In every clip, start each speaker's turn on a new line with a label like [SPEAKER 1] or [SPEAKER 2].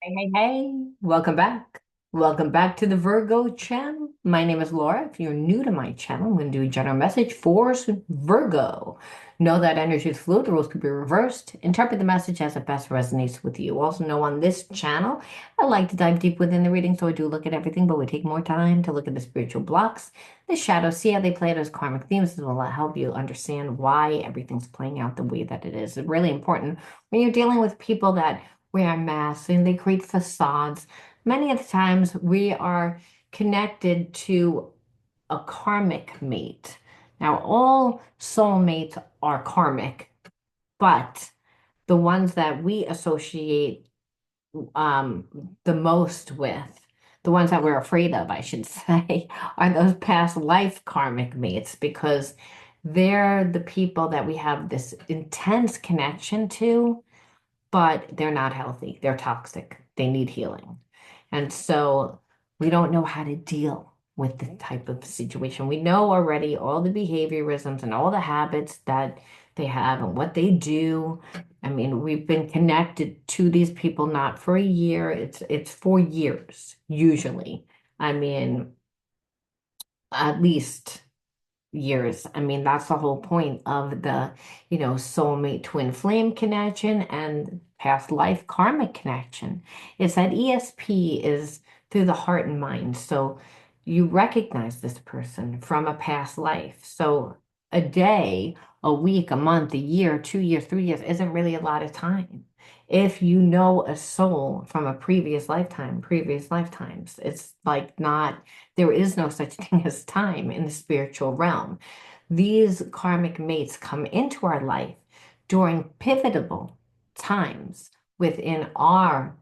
[SPEAKER 1] Hey, hey, hey, welcome back. Welcome back to the Virgo channel. My name is Laura. If you're new to my channel, I'm going to do a general message for Virgo. Know that energy is fluid, the rules could be reversed. Interpret the message as it best resonates with you. Also know on this channel, I like to dive deep within the reading, so I do look at everything, but we take more time to look at the spiritual blocks, the shadows, see how they play out as karmic themes. This will help you understand why everything's playing out the way that it is. It's really important when you're dealing with people that wear masks and they create facades. Many of the times we are connected to a karmic mate. Now, all soulmates are karmic, but the ones that we associate um, the most with, the ones that we're afraid of, I should say, are those past life karmic mates because they're the people that we have this intense connection to, but they're not healthy. They're toxic. They need healing. And so we don't know how to deal with the type of situation. We know already all the behaviorisms and all the habits that they have and what they do. I mean, we've been connected to these people not for a year, it's for years, usually. I mean, at least years. I mean, that's the whole point of the, soulmate twin flame connection and past life karmic connection. It's that ESP is through the heart and mind. So you recognize this person from a past life. So a day, a week, a month, a year, 2 years, 3 years isn't really a lot of time. If you know a soul from a previous lifetime, previous lifetimes, it's like not, there is no such thing as time in the spiritual realm. These karmic mates come into our life during pivotal times within our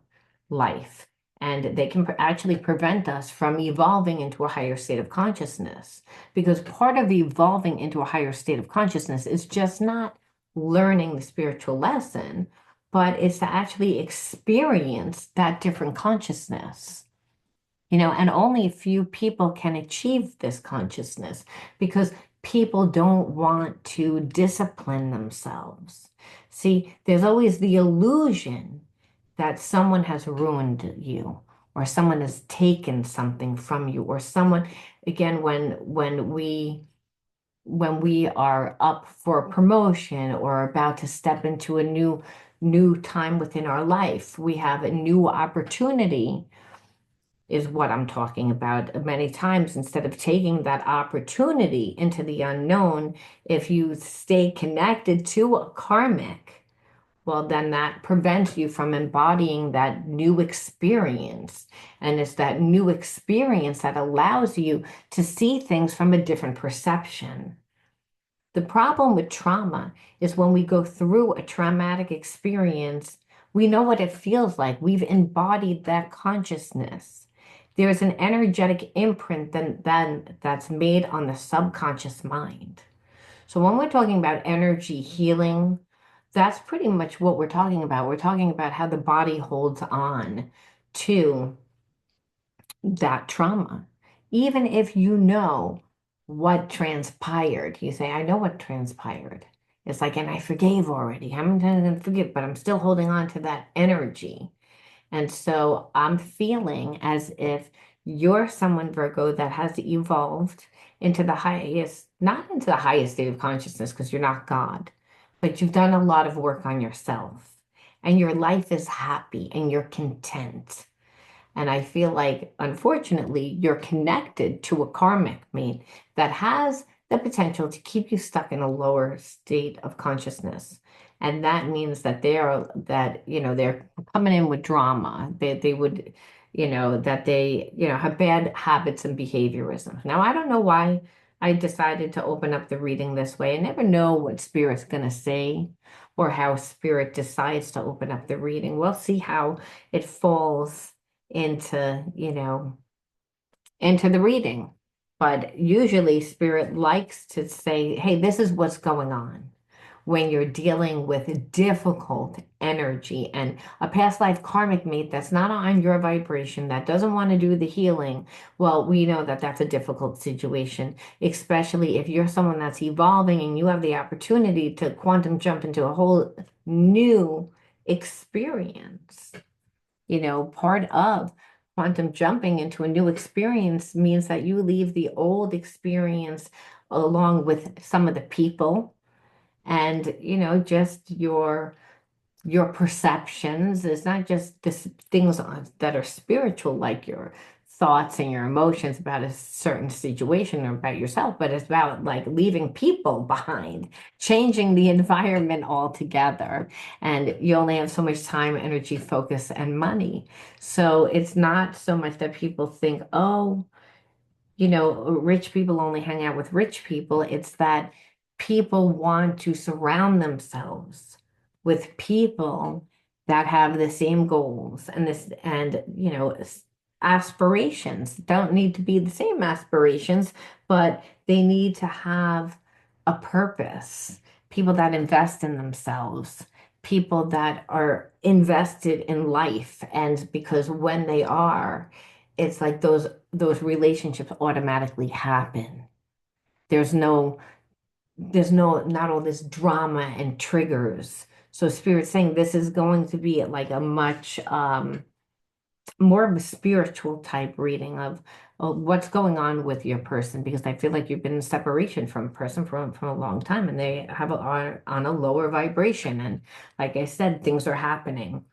[SPEAKER 1] life, and they can actually prevent us from evolving into a higher state of consciousness. Because part of evolving into a higher state of consciousness is just not learning the spiritual lesson, but it's to actually experience that different consciousness. And only a few people can achieve this consciousness because people don't want to discipline themselves. See, there's always the illusion that someone has ruined you or someone has taken something from you or someone, again, when we are up for a promotion or about to step into a new time within our life, we have a new opportunity is what I'm talking about. Many times, instead of taking that opportunity into the unknown, if you stay connected to a karmic, well, then that prevents you from embodying that new experience. And it's that new experience that allows you to see things from a different perception. The problem with trauma is when we go through a traumatic experience, we know what it feels like. We've embodied that consciousness. There's an energetic imprint then that's made on the subconscious mind. So when we're talking about energy healing, that's pretty much what we're talking about. We're talking about how the body holds on to that trauma. Even if you know what transpired, you say, I know what transpired. It's like, and I forgave already. I'm going to forgive, but I'm still holding on to that energy. And so I'm feeling as if you're someone, Virgo, that has evolved into the highest, not into the highest state of consciousness, because you're not God, but you've done a lot of work on yourself. And your life is happy and you're content. And I feel like, unfortunately, you're connected to a karmic mate that has the potential to keep you stuck in a lower state of consciousness. And that means that they're coming in with drama. They would, that they, have bad habits and behaviorism. Now, I don't know why I decided to open up the reading this way. I never know what Spirit's going to say or how Spirit decides to open up the reading. We'll see how it falls into the reading. But usually spirit likes to say, hey, this is what's going on when you're dealing with difficult energy and a past life karmic mate that's not on your vibration, that doesn't want to do the healing. Well, we know that that's a difficult situation, especially if you're someone that's evolving and you have the opportunity to quantum jump into a whole new experience. part of quantum jumping into a new experience means that you leave the old experience along with some of the people and, just your perceptions. It's not just this things that are spiritual, like your thoughts and your emotions about a certain situation or about yourself, but it's about like leaving people behind, changing the environment altogether. And you only have so much time, energy, focus, and money. So it's not so much that people think, oh, rich people only hang out with rich people. It's that people want to surround themselves with people that have the same goals and aspirations. Don't need to be the same aspirations, but they need to have a purpose. People that invest in themselves, people that are invested in life. And because when they are, it's like those relationships automatically happen. There's no, not all this drama and triggers. So Spirit's saying this is going to be like a much more of a spiritual type reading of what's going on with your person, because I feel like you've been in separation from a person from a long time and they are on a lower vibration. And like I said, things are happening.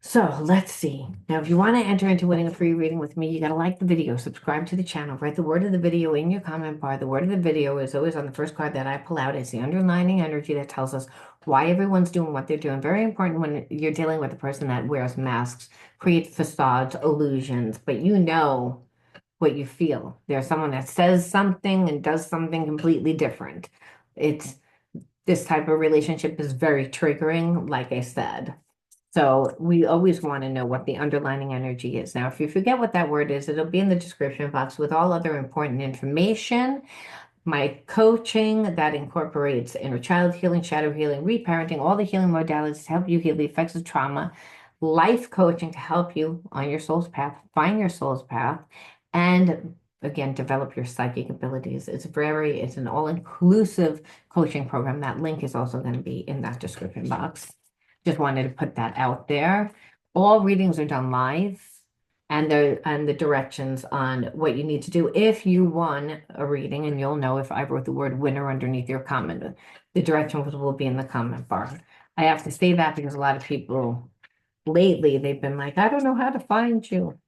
[SPEAKER 1] So let's see. Now, if you want to enter into winning a free reading with me, you got to like the video, subscribe to the channel, write the word of the video in your comment bar. The word of the video is always on the first card that I pull out. It's the underlining energy that tells us why everyone's doing what they're doing. Very important when you're dealing with a person that wears masks, creates facades, illusions, but you know what you feel. There's someone that says something and does something completely different. It's this type of relationship is very triggering, like I said. So we always want to know what the underlining energy is. Now, if you forget what that word is, it'll be in the description box with all other important information. My coaching that incorporates inner child healing, shadow healing, reparenting, all the healing modalities to help you heal the effects of trauma, life coaching to help you on your soul's path, find your soul's path, and again, develop your psychic abilities. It's an all-inclusive coaching program. That link is also going to be in that description box. Just wanted to put that out there. All readings are done live, and the directions on what you need to do if you won a reading, and you'll know if I wrote the word winner underneath your comment. The directions will be in the comment bar. I have to say that because a lot of people lately they've been like, I don't know how to find you.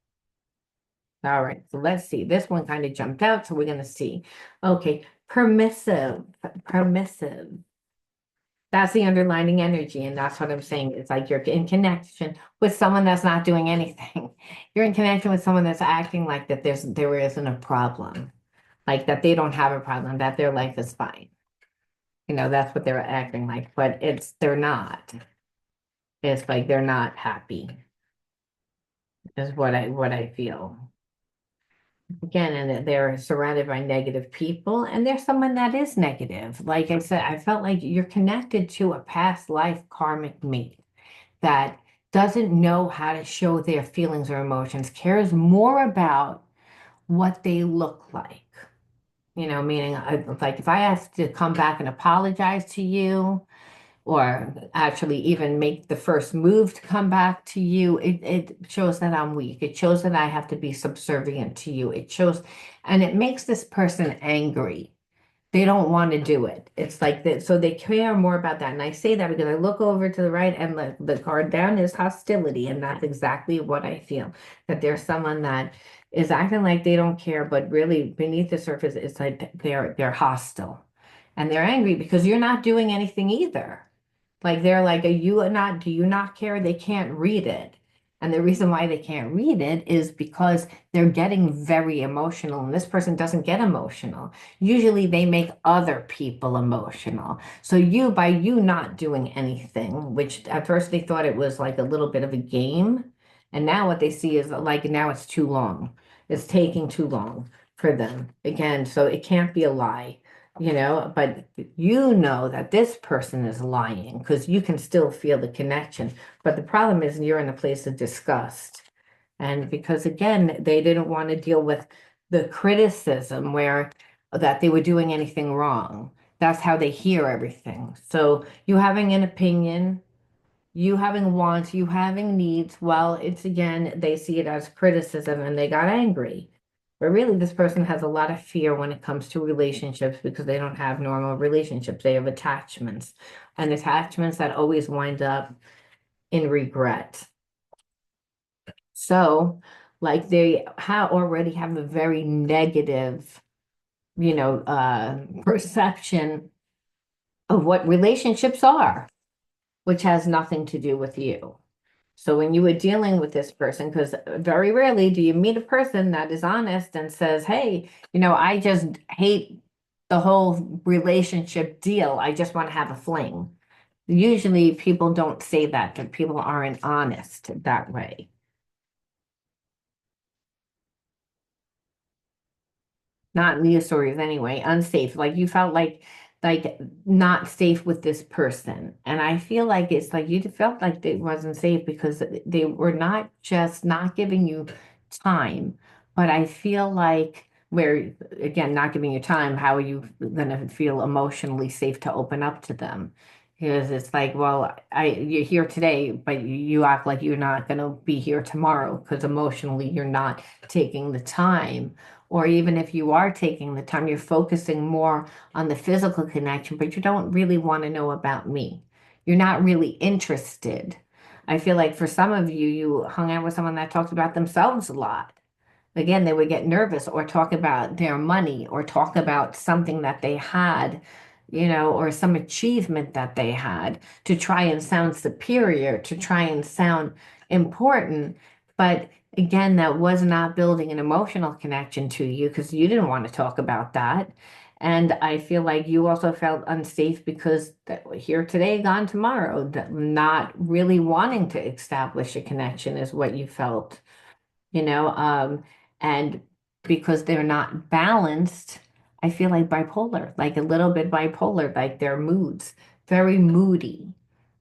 [SPEAKER 1] All right, so let's see. This one kind of jumped out, so we're gonna see. Okay, permissive, permissive. That's the underlining energy, and that's what I'm saying. It's like you're in connection with someone that's not doing anything. You're in connection with someone that's acting like that there isn't a problem, like that they don't have a problem, that their life is fine. That's what they're acting like, but they're not. It's like they're not happy, is what I feel. Again, and they're surrounded by negative people, and there's someone that is negative. Like I said, I felt like you're connected to a past life karmic mate that doesn't know how to show their feelings or emotions, cares more about what they look like. Meaning, like if I ask to come back and apologize to you, or actually even make the first move to come back to you, it shows that I'm weak. It shows that I have to be subservient to you. And it makes this person angry. They don't want to do it. It's like that. So they care more about that. And I say that because I look over to the right and the card down is hostility. And that's exactly what I feel. That there's someone that is acting like they don't care, but really beneath the surface, it's like they're hostile. And they're angry because you're not doing anything either. Like they're like, do you not care? They can't read it. And the reason why they can't read it is because they're getting very emotional, and this person doesn't get emotional. Usually they make other people emotional. So by you not doing anything, which at first they thought it was like a little bit of a game, and now what they see is like now it's too long. It's taking too long for them. Again, so it can't be a lie, but you know that this person is lying because you can still feel the connection. But the problem is you're in a place of disgust. And because again, they didn't want to deal with the criticism where that they were doing anything wrong. That's how they hear everything. So you having an opinion, you having wants, you having needs, well, it's again, they see it as criticism and they got angry. But really, this person has a lot of fear when it comes to relationships because they don't have normal relationships. They have attachments, and attachments that always wind up in regret. So, like they already have a very negative, perception of what relationships are, which has nothing to do with you. So when you were dealing with this person, because very rarely do you meet a person that is honest and says, hey, I just hate the whole relationship deal. I just want to have a fling. Usually people don't say that, but people aren't honest that way. Not news stories anyway, unsafe. Like you felt like not safe with this person. And I feel like it's like you felt like it wasn't safe because they were not just not giving you time, but I feel like where again, not giving you time, how are you gonna feel emotionally safe to open up to them? Because it's like, well, you're here today, but you act like you're not gonna be here tomorrow because emotionally you're not taking the time, or even if you are taking the time, you're focusing more on the physical connection, but you don't really want to know about me. You're not really interested. I feel like for some of you, you hung out with someone that talks about themselves a lot. Again, they would get nervous or talk about their money or talk about something that they had, or some achievement that they had to try and sound superior, to try and sound important. But again, that was not building an emotional connection to you because you didn't want to talk about that. And I feel like you also felt unsafe because here today, gone tomorrow, not really wanting to establish a connection is what you felt, you know, um, and because they're not balanced, I feel like bipolar, like a little bit bipolar, like their moods, very moody.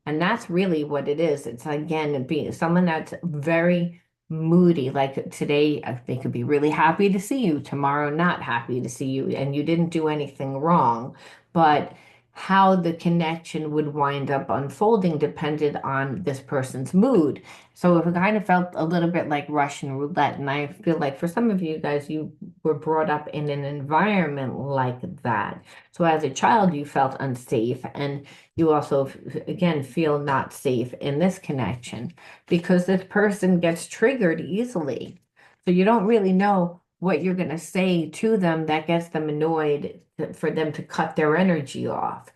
[SPEAKER 1] And that's really what it is. It's again being someone that's very moody. Like today, they could be really happy to see you, tomorrow, not happy to see you, and you didn't do anything wrong. But how the connection would wind up unfolding depended on this person's mood. So it kind of felt a little bit like Russian roulette. And I feel like for some of you guys, you were brought up in an environment like that. So as a child, you felt unsafe. And you also, again, feel not safe in this connection because this person gets triggered easily. So you don't really know what you're going to say to them that gets them annoyed for them to cut their energy off,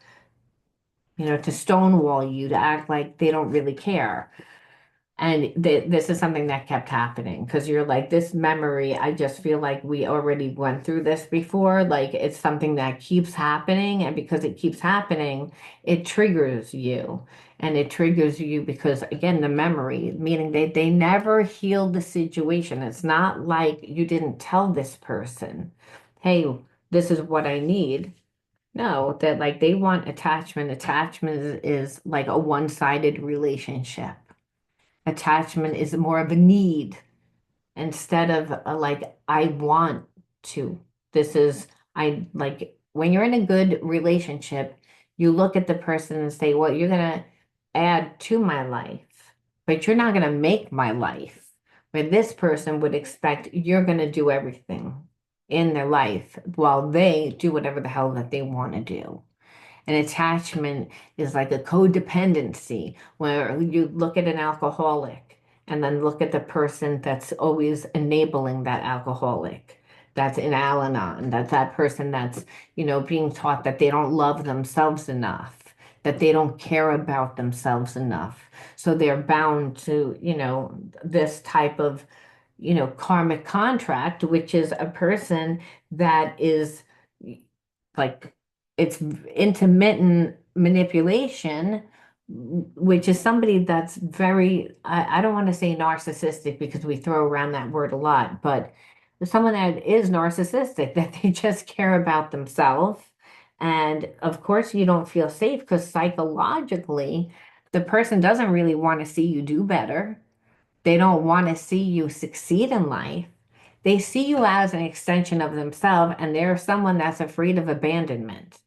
[SPEAKER 1] to stonewall you, to act like they don't really care. And this is something that kept happening because you're like, this memory, I just feel like we already went through this before. Like it's something that keeps happening. And because it keeps happening, it triggers you. And it triggers you because, again, the memory, meaning they never healed the situation. It's not like you didn't tell this person, hey, this is what I need. No, that like they want attachment. Attachment is like a one-sided relationship. Attachment is more of a need instead of a, like I want to. This is I like when you're in a good relationship, you look at the person and say, well, you're gonna add to my life, but you're not gonna make my life. Where this person would expect you're gonna do everything in their life while they do whatever the hell that they want to do. An attachment is like a codependency where you look at an alcoholic and then look at the person that's always enabling that alcoholic. That's in Al-Anon. That's that person that's, being taught that they don't love themselves enough, that they don't care about themselves enough. So they're bound to, this type of, karmic contract, which is a person that is like it's intermittent manipulation, which is somebody that's very, I don't want to say narcissistic because we throw around that word a lot, but someone that is narcissistic, that they just care about themselves. And of course, you don't feel safe because psychologically, the person doesn't really want to see you do better. They don't want to see you succeed in life. They see you as an extension of themselves, and they're someone that's afraid of abandonment.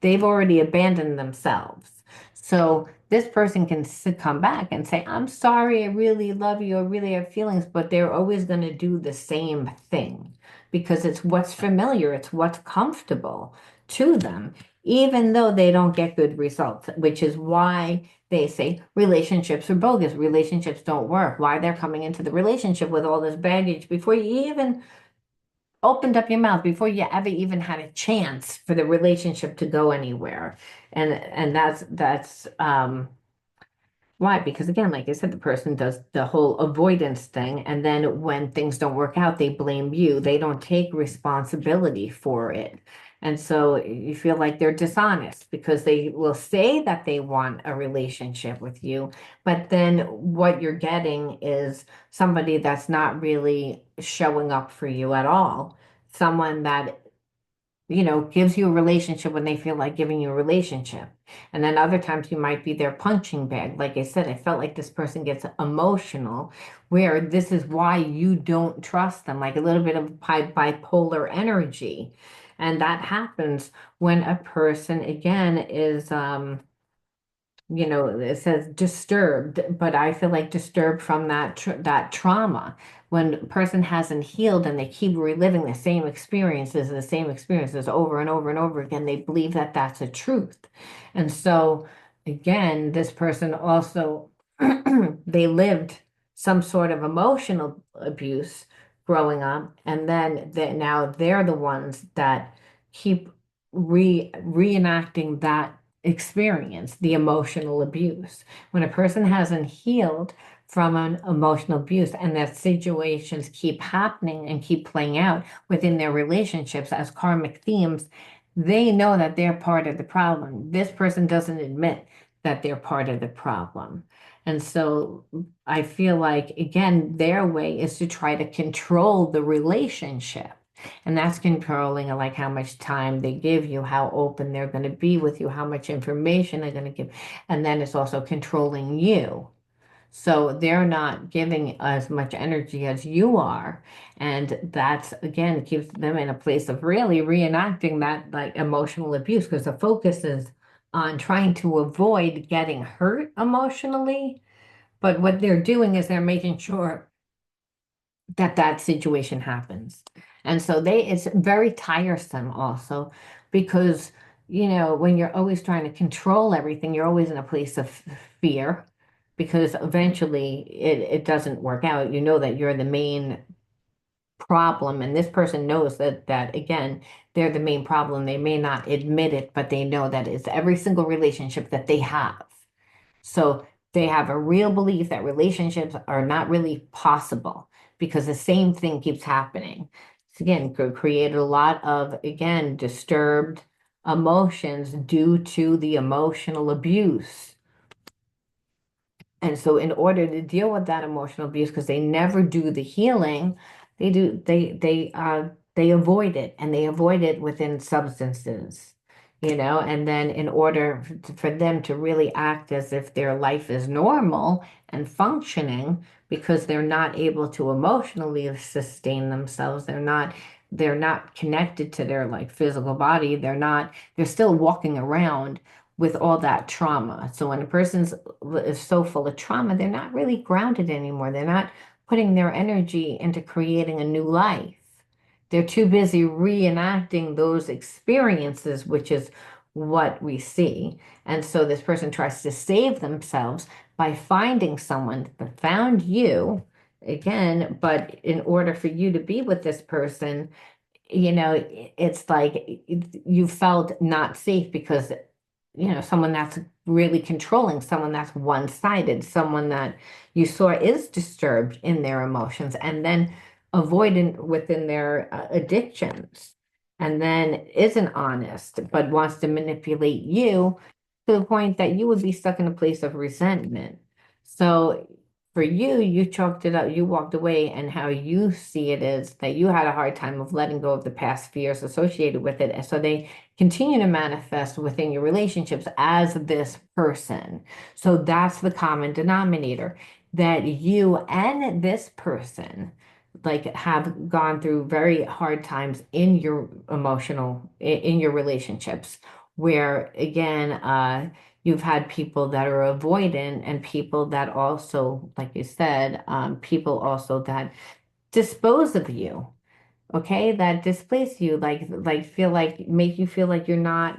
[SPEAKER 1] They've already abandoned themselves. So this person can come back and say, I'm sorry, I really love you, I really have feelings, but they're always going to do the same thing because it's what's familiar, it's what's comfortable to them, even though they don't get good results, which is why they say relationships are bogus, relationships don't work, why they're coming into the relationship with all this baggage before you even opened up your mouth, before you ever even had a chance for the relationship to go anywhere. And that's why? Because again, like I said, the person does the whole avoidance thing, and then when things don't work out, they blame you. They don't take responsibility for it. And so you feel like they're dishonest because they will say that they want a relationship with you, but then what you're getting is somebody that's not really showing up for you at all. Someone that gives you a relationship when they feel like giving you a relationship. And then other times you might be their punching bag. Like I said, I felt like this person gets emotional, where this is why you don't trust them, like a little bit of bipolar energy. And that happens when a person, again, is it says disturbed, but I feel like disturbed from that trauma. When a person hasn't healed and they keep reliving the same experiences over and over and over again, they believe that that's a truth. And so, again, this person also they lived some sort of emotional abuse growing up, and then now they're the ones that keep reenacting that experience, the emotional abuse. When a person hasn't healed from an emotional abuse and that situations keep happening and keep playing out within their relationships as karmic themes, they know that they're part of the problem. This person doesn't admit that they're part of the problem. And so I feel like, again, their way is to try to control the relationship. And that's controlling like how much time they give you, how open they're going to be with you, how much information they're going to give. And then it's also controlling you. So they're not giving as much energy as you are. And that's, again, keeps them in a place of really reenacting that like emotional abuse because the focus is on trying to avoid getting hurt emotionally. But what they're doing is they're making sure that that situation happens. And so it's very tiresome also because, when you're always trying to control everything, you're always in a place of fear because eventually it doesn't work out. You know that you're the main problem, and this person knows that again, they're the main problem. They may not admit it, but they know that it's every single relationship that they have. So they have a real belief that relationships are not really possible because the same thing keeps happening. So again, created a lot of, again, disturbed emotions due to the emotional abuse. And so in order to deal with that emotional abuse, because they never do the healing, they avoid it and they avoid it within substances, and then in order for them to really act as if their life is normal and functioning, because they're not able to emotionally sustain themselves, they're not connected to their like physical body, they're still walking around with all that trauma. So when a person's is so full of trauma, they're not really grounded anymore. They're not putting their energy into creating a new life. They're too busy reenacting those experiences, which is what we see. And so this person tries to save themselves by finding someone that found you again, but in order for you to be with this person, it's like you felt not safe because someone that's really controlling, someone that's one-sided, someone that you saw is disturbed in their emotions and then avoidant within their addictions, and then isn't honest, but wants to manipulate you to the point that you would be stuck in a place of resentment. So for you, you chalked it up, you walked away, and how you see it is that you had a hard time of letting go of the past fears associated with it. And so they continue to manifest within your relationships as this person. So that's the common denominator, that you and this person like have gone through very hard times in your emotional in your relationships, where again you've had people that are avoidant and people that also, like you said, people also that dispose of you, okay, that displace you, like feel like make you feel like you're not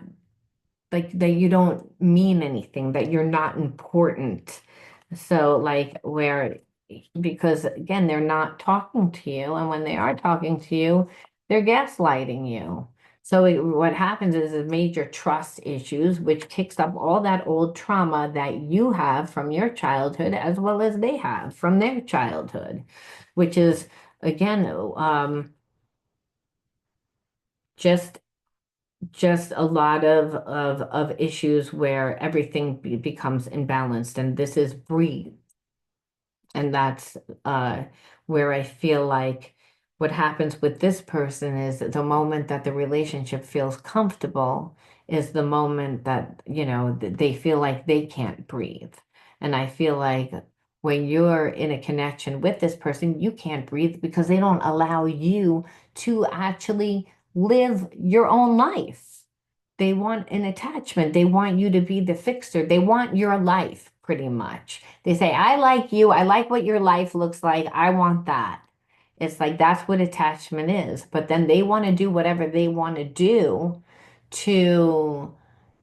[SPEAKER 1] like that you don't mean anything, that you're not important. So like where because again, they're not talking to you, and when they are talking to you, they're gaslighting you. So what happens is major trust issues, which kicks up all that old trauma that you have from your childhood, as well as they have from their childhood, which is again just just a lot of issues where everything becomes imbalanced, and this is breathe. And that's where I feel like what happens with this person is that the moment that the relationship feels comfortable is the moment that, they feel like they can't breathe. And I feel like when you're in a connection with this person, you can't breathe because they don't allow you to actually live your own life. They want an attachment. They want you to be the fixer. They want your life, pretty much. They say, I like you. I like what your life looks like. I want that. It's like that's what attachment is. But then they want to do whatever they want to do to,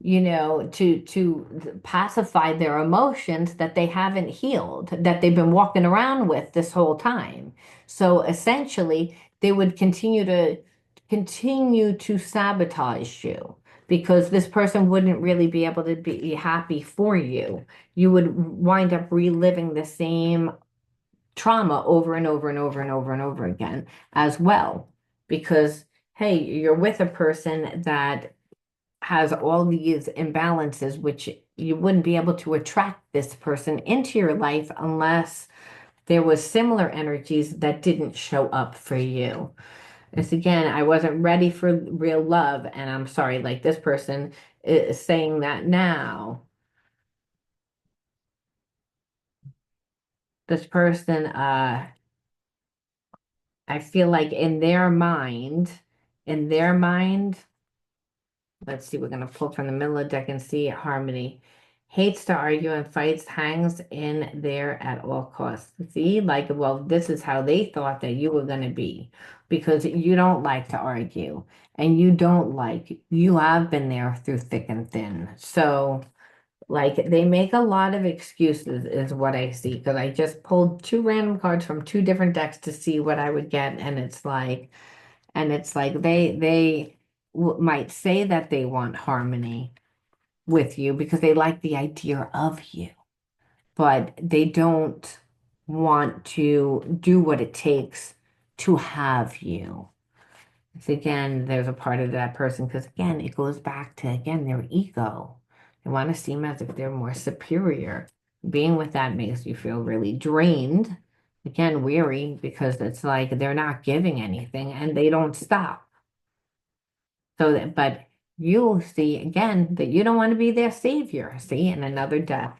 [SPEAKER 1] to pacify their emotions that they haven't healed, that they've been walking around with this whole time. So essentially, they would continue to sabotage you because this person wouldn't really be able to be happy for you. You would wind up reliving the same trauma over and over and over and over and over again as well. Because, hey, you're with a person that has all these imbalances, which you wouldn't be able to attract this person into your life unless there was similar energies that didn't show up for you. It's again, I wasn't ready for real love, and I'm sorry, like this person is saying that now. This person, I feel like in their mind, let's see, we're gonna pull from the middle of the deck and see harmony. Hates to argue and fights, hangs in there at all costs. See, like, well, this is how they thought that you were gonna be because you don't like to argue and you have been there through thick and thin. So, like, they make a lot of excuses, is what I see, because I just pulled two random cards from two different decks to see what I would get, and it's like they might say that they want harmony with you because they like the idea of you, but they don't want to do what it takes to have you. It's again, there's a part of that person because again, it goes back to again their ego. They want to seem as if they're more superior. Being with that makes you feel really drained, again, weary, because it's like they're not giving anything and they don't stop. So that, but you'll see again that you don't want to be their savior. See, in another death.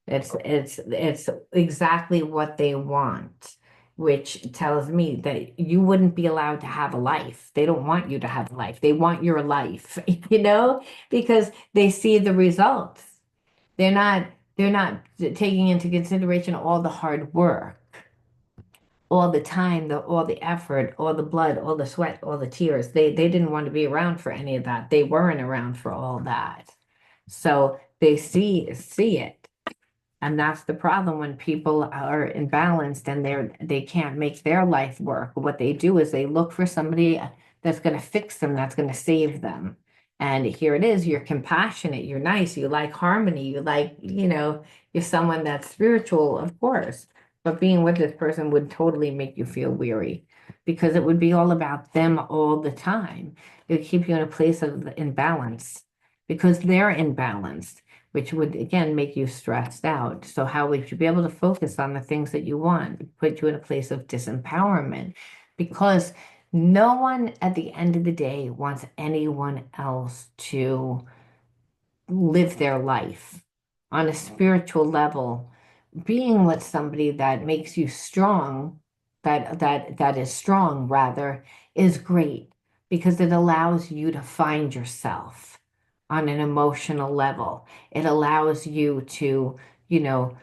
[SPEAKER 1] It's exactly what they want, which tells me that you wouldn't be allowed to have a life. They don't want you to have a life. They want your life, because they see the results. They're not taking into consideration all the hard work, all the time, all the effort, all the blood, all the sweat, all the tears. They didn't want to be around for any of that. They weren't around for all that. So they see it. And that's the problem when people are imbalanced and they can't make their life work. What they do is they look for somebody that's going to fix them, that's going to save them. And here it is, you're compassionate, you're nice, you like harmony, you're someone that's spiritual, of course. But being with this person would totally make you feel weary because it would be all about them all the time. It would keep you in a place of imbalance because they're imbalanced, which would again make you stressed out. So how would you be able to focus on the things that you want? Put you in a place of disempowerment because no one at the end of the day wants anyone else to live their life on a spiritual level. Being with somebody that makes you strong, that is strong rather, is great because it allows you to find yourself. on an emotional level. It allows you to, you know,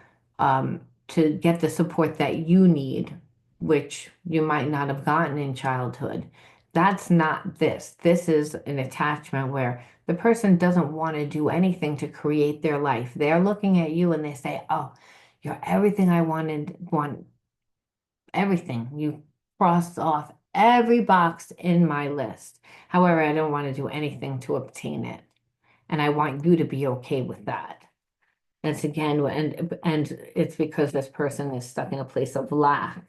[SPEAKER 1] to get the support that you need, which you might not have gotten in childhood. That's not this. This is an attachment where the person doesn't want to do anything to create their life. They're looking at you and they say, "Oh, you're everything I want everything. You crossed off every box in my list. However, I don't want to do anything to obtain it. And I want you to be okay with that." That's again, and it's because this person is stuck in a place of lack.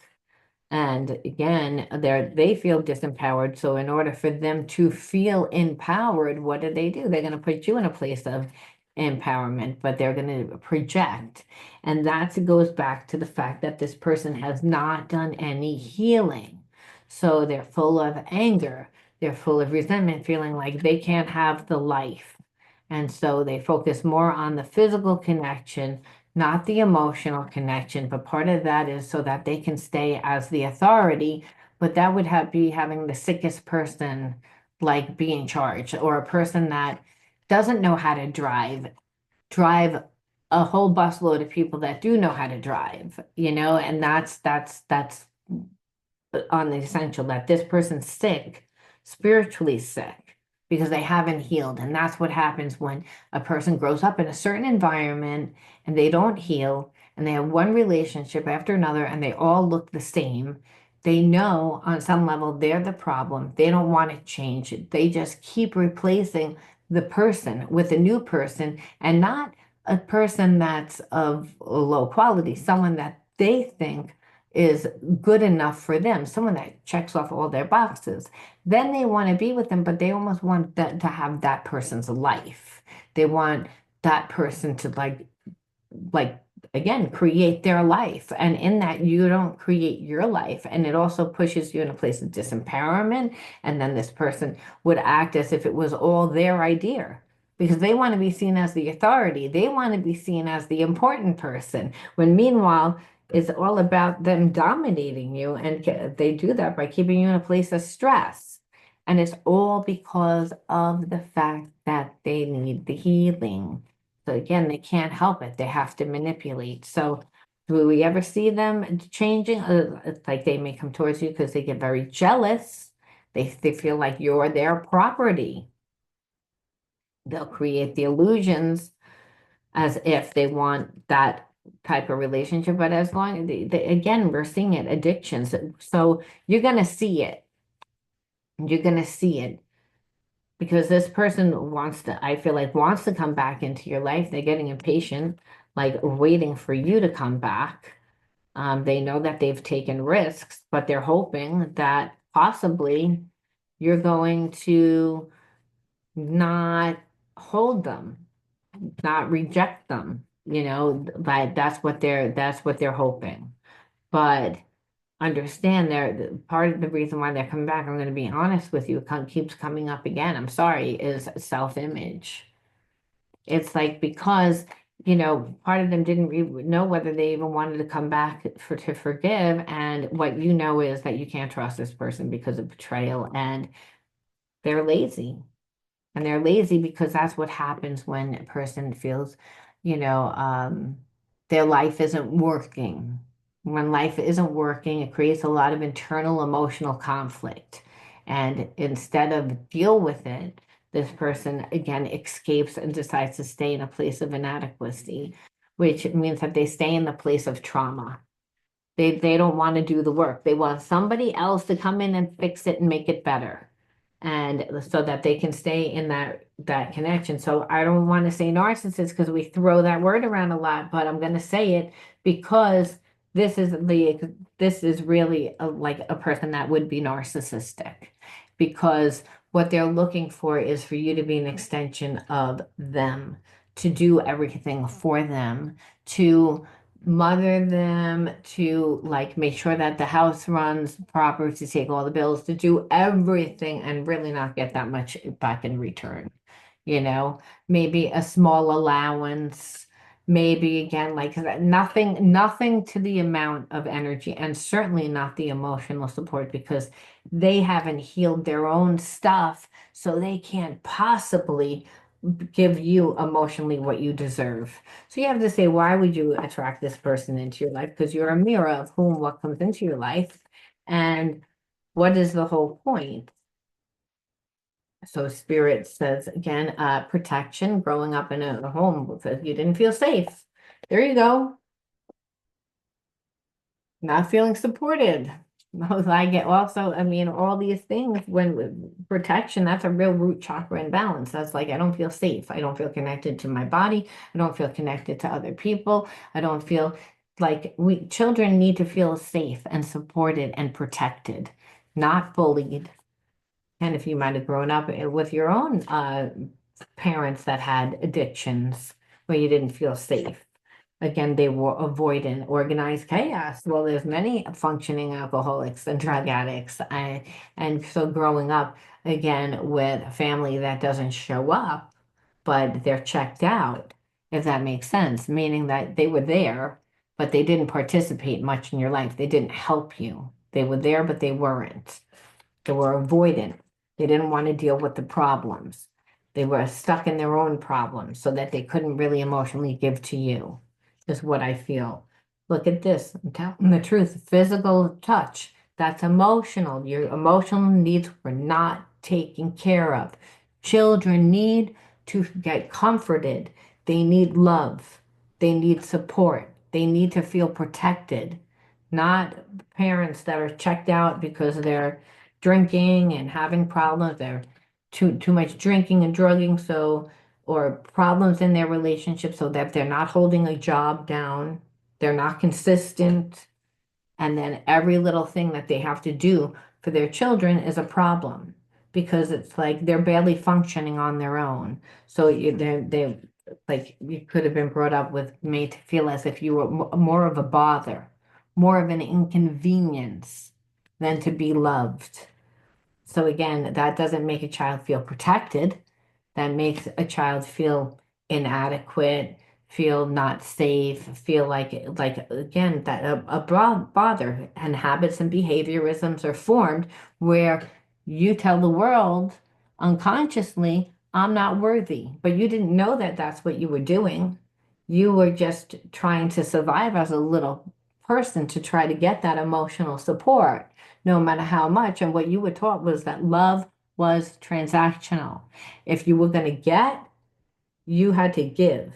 [SPEAKER 1] And again, they feel disempowered. So in order for them to feel empowered, what do? They're going to put you in a place of empowerment, but they're going to project. And that goes back to the fact that this person has not done any healing. So they're full of anger, they're full of resentment, feeling like they can't have the life. And so they focus more on the physical connection, not the emotional connection. But part of that is so that they can stay as the authority. But that would be having the sickest person like be in charge, or a person that doesn't know how to drive a whole busload of people that do know how to drive, and that's on the essential that this person's sick, spiritually sick, because they haven't healed. And that's what happens when a person grows up in a certain environment and they don't heal, and they have one relationship after another and they all look the same. They know on some level they're the problem. They don't want to change it. They just keep replacing the person with a new person, and not a person that's of low quality, someone that they think is good enough for them, someone that checks off all their boxes. Then they want to be with them, but they almost want that to have that person's life. They want that person to like again create their life, and in that you don't create your life, and it also pushes you in a place of disempowerment. And then this person would act as if it was all their idea, because they want to be seen as the authority, they want to be seen as the important person, when meanwhile it's all about them dominating you. And they do that by keeping you in a place of stress, and it's all because of the fact that they need the healing. So again, they can't help it. They have to manipulate. So do we ever see them changing? It's like they may come towards you because they get very jealous. They feel like you're their property. They'll create the illusions as if they want that type of relationship. But as long again, we're seeing it, addictions. So you're gonna see it. You're gonna see it because this person I feel like wants to come back into your life. They're getting impatient, like waiting for you to come back. They know that they've taken risks, but they're hoping that possibly you're going to not hold them, not reject them, but that's what they're hoping. But understand part of the reason why they're coming back, I'm going to be honest with you, keeps coming up again. I'm sorry, is self-image. It's like because, part of them didn't know whether they even wanted to come back to forgive. And what you know is that you can't trust this person because of betrayal, and they're lazy. And they're lazy because that's what happens when a person feels, you know, um, their life isn't working. When life isn't working, it creates a lot of internal emotional conflict. And instead of deal with it, this person again escapes and decides to stay in a place of inadequacy, which means that they stay in the place of trauma. They don't want to do the work. They want somebody else to come in and fix it and make it better. And so that they can stay in that connection. So I don't want to say narcissist because we throw that word around a lot, but I'm going to say it because this is really like a person that would be narcissistic, because what they're looking for is for you to be an extension of them, to do everything for them, to mother them, to like make sure that the house runs proper, to take all the bills, to do everything and really not get that much back in return. Maybe a small allowance, maybe again, like nothing to the amount of energy, and certainly not the emotional support, because they haven't healed their own stuff, so they can't possibly give you emotionally what you deserve. So you have to say, why would you attract this person into your life? Because you're a mirror of whom what comes into your life. And what is the whole point? So spirit says again, protection, growing up in a home because you didn't feel safe. There you go. Not feeling supported. Because I get also, I mean, all these things when with protection, that's a real root chakra imbalance. That's like, I don't feel safe. I don't feel connected to my body. I don't feel connected to other people. I don't feel like we children need to feel safe and supported and protected, not bullied. And if you might have grown up with your own parents that had addictions where you didn't feel safe. Again, they were avoiding organized chaos. Well, there's many functioning alcoholics and drug addicts. And so growing up again with a family that doesn't show up, but they're checked out, if that makes sense, meaning that they were there, but they didn't participate much in your life. They didn't help you. They were there, but they weren't. They were avoidant. They didn't want to deal with the problems. They were stuck in their own problems so that they couldn't really emotionally give to you, is what I feel. Look at this. I'm telling the truth. Physical touch, that's emotional. Your emotional needs were not taken care of. Children need to get comforted. They need love. They need support. They need to feel protected, not parents that are checked out because they're drinking and having problems. They're too much drinking and drugging, so or problems in their relationship, so that they're not holding a job down, they're not consistent, and then every little thing that they have to do for their children is a problem because it's like they're barely functioning on their own. So they like you could have been brought up with made to feel as if you were more of a bother, more of an inconvenience than to be loved. So again, that doesn't make a child feel protected. That makes a child feel inadequate, feel not safe, feel like again that a broad bother and habits and behaviorisms are formed where you tell the world unconsciously, I'm not worthy, but you didn't know that that's what you were doing. You were just trying to survive as a little person to try to get that emotional support, no matter how much. And what you were taught was that love was transactional. If you were going to get, you had to give.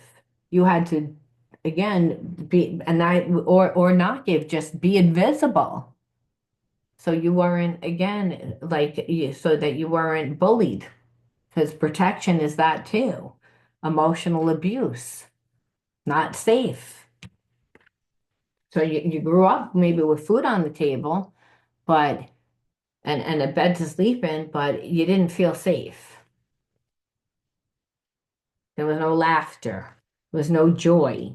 [SPEAKER 1] You had to, again, be, and I, or not give, just be invisible. So you weren't, again, so that you weren't bullied, because protection is that too. Emotional abuse, not safe. So you grew up maybe with food on the table, but and a bed to sleep in, but you didn't feel safe. There was no laughter. There was no joy.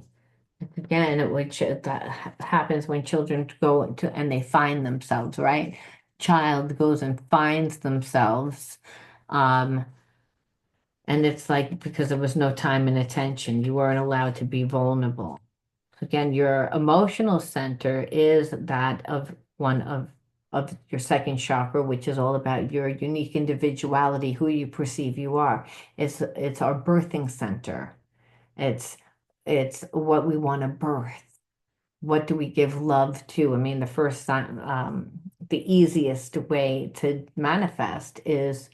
[SPEAKER 1] Again, which that happens when children go into and they find themselves, right? Child goes and finds themselves. Um, and it's like because there was no time and attention, you weren't allowed to be vulnerable. Again, your emotional center is that of one of your second chakra, which is all about your unique individuality, who you perceive you are. It's our birthing center. It's it's what we want to birth. What do we give love to? I mean, the easiest way to manifest is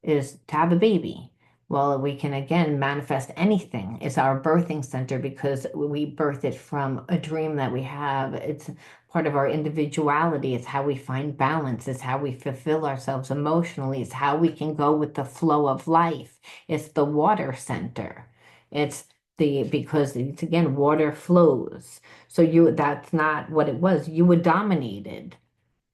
[SPEAKER 1] to have a baby. Well, we can again manifest anything. It's our birthing center because we birth it from a dream that we have. It's part of our individuality. It's how we find balance. It's how we fulfill ourselves emotionally. It's how we can go with the flow of life. It's the water center. It's because it's again, water flows. So that's not what it was. You were dominated.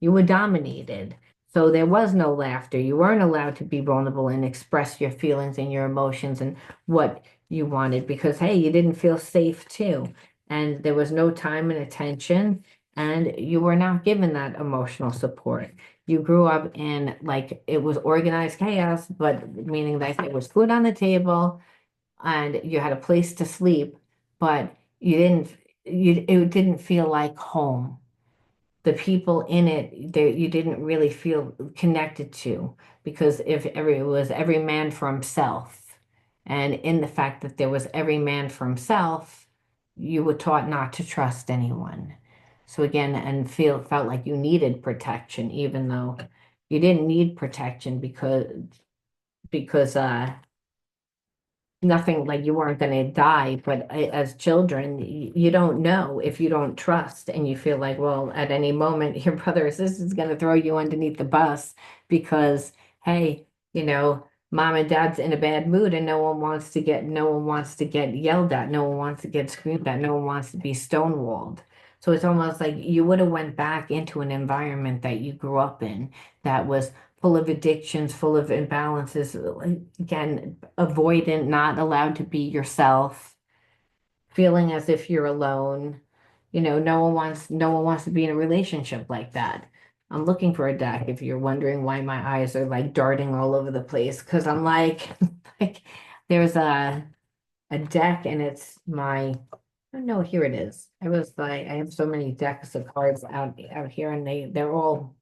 [SPEAKER 1] You were dominated. So there was no laughter. You weren't allowed to be vulnerable and express your feelings and your emotions and what you wanted because, hey, you didn't feel safe too. And there was no time and attention, and you were not given that emotional support. You grew up in like it was organized chaos, but meaning that there was food on the table and you had a place to sleep, but it didn't feel like home. The people in it that you didn't really feel connected to because if every it was every man for himself. And in the fact that there was every man for himself, you were taught not to trust anyone. So again, and felt like you needed protection, even though you didn't need protection because nothing, like you weren't going to die. But as children, you don't know if you don't trust, and you feel like, well, at any moment your brother or sister is going to throw you underneath the bus because, hey, mom and dad's in a bad mood, and no one wants to get yelled at, no one wants to get screamed at, no one wants to be stonewalled. So it's almost like you would have went back into an environment that you grew up in that was full of addictions, full of imbalances, again, avoidant, not allowed to be yourself, feeling as if you're alone. No one wants to be in a relationship like that. I'm looking for a deck if you're wondering why my eyes are like darting all over the place, because I'm like, like there's a deck and it's my, oh no, here it is. I was like, I have so many decks of cards out here, and they're all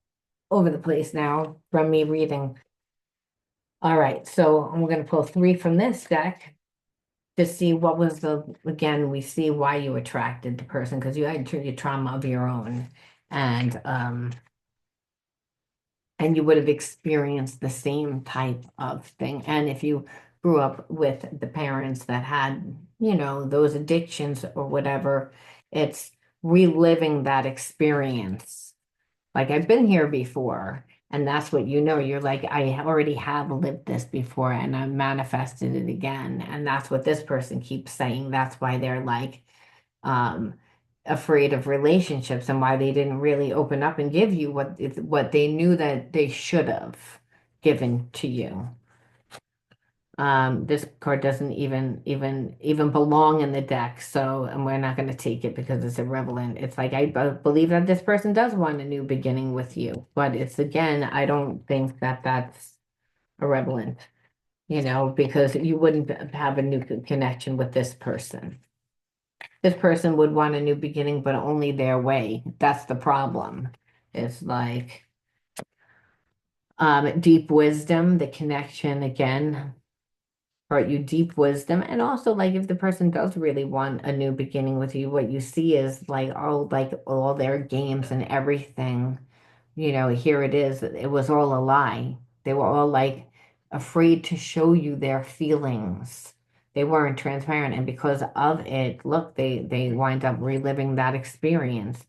[SPEAKER 1] over the place now from me reading. All right, so I'm going to pull three from this deck to see what was again, we see why you attracted the person because you had your trauma of your own, and and you would have experienced the same type of thing. And if you grew up with the parents that had, those addictions or whatever, it's reliving that experience. Like I've been here before, and that's what you're like, I already have lived this before and I manifested it again. And that's what this person keeps saying. That's why they're like um afraid of relationships and why they didn't really open up and give you what they knew that they should have given to you. This card doesn't even belong in the deck, so and we're not going to take it because it's irrelevant. It's like I believe that this person does want a new beginning with you, but it's again, I don't think that that's irrelevant, because you wouldn't have a new connection with this person. This person would want a new beginning, but only their way. That's the problem. It's like deep wisdom, the connection again brought you deep wisdom. And also, like, if the person does really want a new beginning with you, what you see is like all their games and everything, here it is. It was all a lie. They were all like afraid to show you their feelings. They weren't transparent. And because of it, look, they wind up reliving that experience.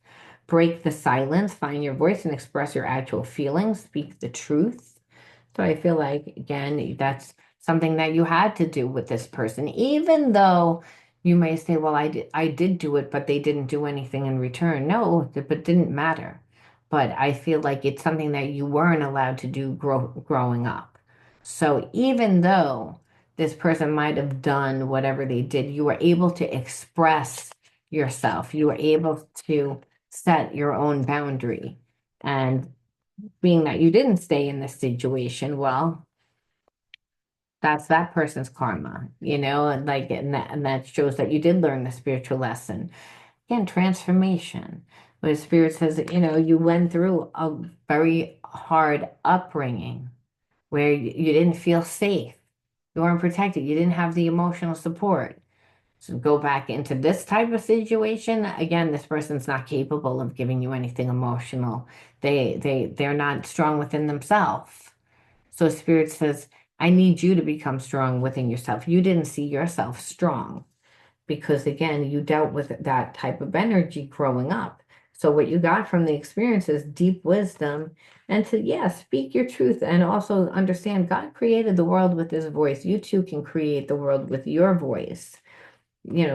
[SPEAKER 1] Break the silence, find your voice and express your actual feelings, speak the truth. So I feel like, again, that's something that you had to do with this person, even though you may say, well, I did do it, but they didn't do anything in return. No, but it didn't matter. But I feel like it's something that you weren't allowed to do growing up. So even though this person might have done whatever they did, you were able to express yourself. You were able to set your own boundary. And being that you didn't stay in this situation, well, that's that person's karma, and like, and that shows that you did learn the spiritual lesson. Again, transformation. Where spirit says that, you went through a very hard upbringing where you didn't feel safe. You weren't protected. You didn't have the emotional support. So go back into this type of situation. Again, this person's not capable of giving you anything emotional. They're not strong within themselves. So Spirit says, I need you to become strong within yourself. You didn't see yourself strong because, again, you dealt with that type of energy growing up. So what you got from the experience is deep wisdom and to, yeah, speak your truth and also understand God created the world with his voice. You too can create the world with your voice.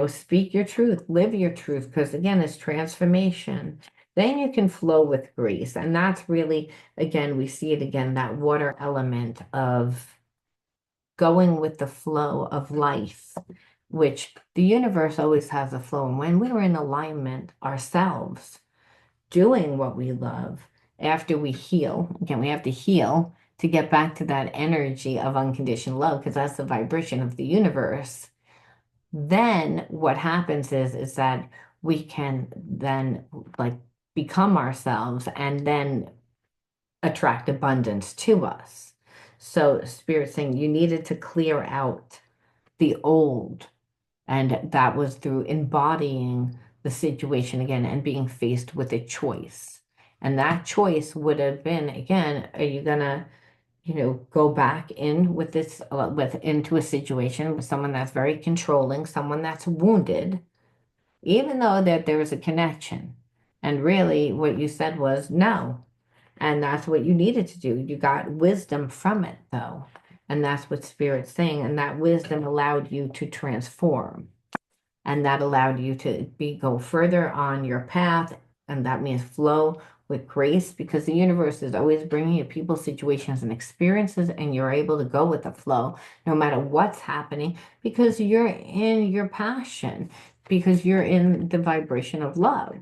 [SPEAKER 1] Speak your truth, live your truth, because again, it's transformation. Then you can flow with grace. And that's really, again, we see it again, that water element of going with the flow of life, which the universe always has a flow. And when we are in alignment ourselves, doing what we love, after we heal, again, we have to heal to get back to that energy of unconditional love, because that's the vibration of the universe. Then what happens is that we can then like become ourselves and then attract abundance to us. So spirit saying you needed to clear out the old. And that was through embodying the situation again and being faced with a choice. And that choice would have been, again, are you gonna, go back in with this, with into a situation with someone that's very controlling, someone that's wounded, even though that there was a connection. And really, what you said was no. And that's what you needed to do. You got wisdom from it, though. And that's what Spirit's saying. And that wisdom allowed you to transform. And that allowed you to go further on your path. And that means flow with grace, because the universe is always bringing you people, situations, and experiences, and you're able to go with the flow no matter what's happening, because you're in your passion, because you're in the vibration of love.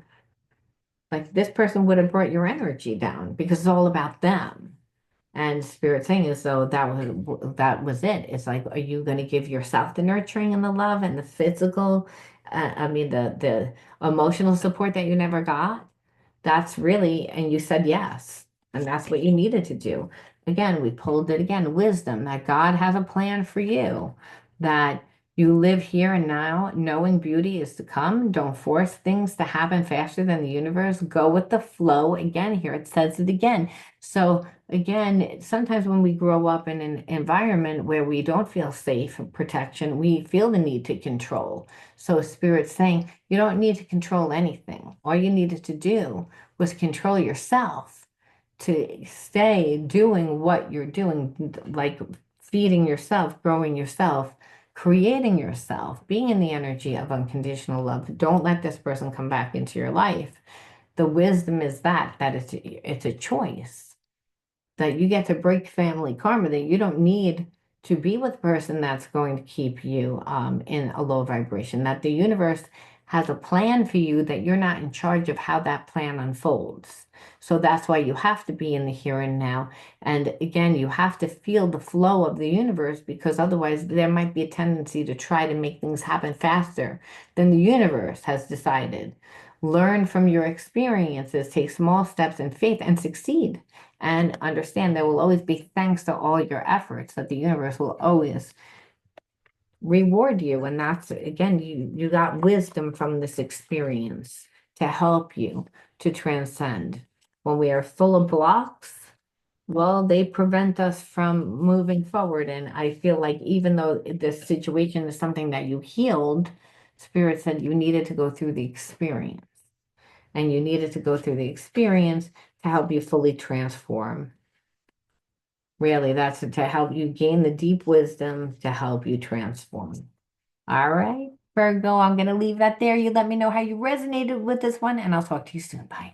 [SPEAKER 1] Like this person would have brought your energy down because it's all about them. And Spirit saying is though that was it. It's like, are you going to give yourself the nurturing and the love and the physical, I mean the emotional support that you never got? That's really, and you said yes. And that's what you needed to do. Again, we pulled it again, wisdom that God has a plan for you, that you live here and now, knowing beauty is to come. Don't force things to happen faster than the universe. Go with the flow. Again, here it says it again. So again, sometimes when we grow up in an environment where we don't feel safe and protection, we feel the need to control. So Spirit's saying you don't need to control anything. All you needed to do was control yourself to stay doing what you're doing, like feeding yourself, growing yourself, creating yourself, being in the energy of unconditional love. Don't let this person come back into your life. The wisdom is that it's a choice, that you get to break family karma, that you don't need to be with a person that's going to keep you in a low vibration, that the universe has a plan for you, that you're not in charge of how that plan unfolds. So that's why you have to be in the here and now. And again, you have to feel the flow of the universe, because otherwise there might be a tendency to try to make things happen faster than the universe has decided. Learn from your experiences, take small steps in faith, and succeed. And understand there will always be thanks to all your efforts, that the universe will always reward you. And that's, again, you got wisdom from this experience to help you to transcend. When we are full of blocks, well, they prevent us from moving forward. And I feel like even though this situation is something that you healed, Spirit said you needed to go through the experience. And you needed to go through the experience to help you fully transform. Really, that's to help you gain the deep wisdom to help you transform. All right, Virgo, I'm going to leave that there. You let me know how you resonated with this one, and I'll talk to you soon. Bye.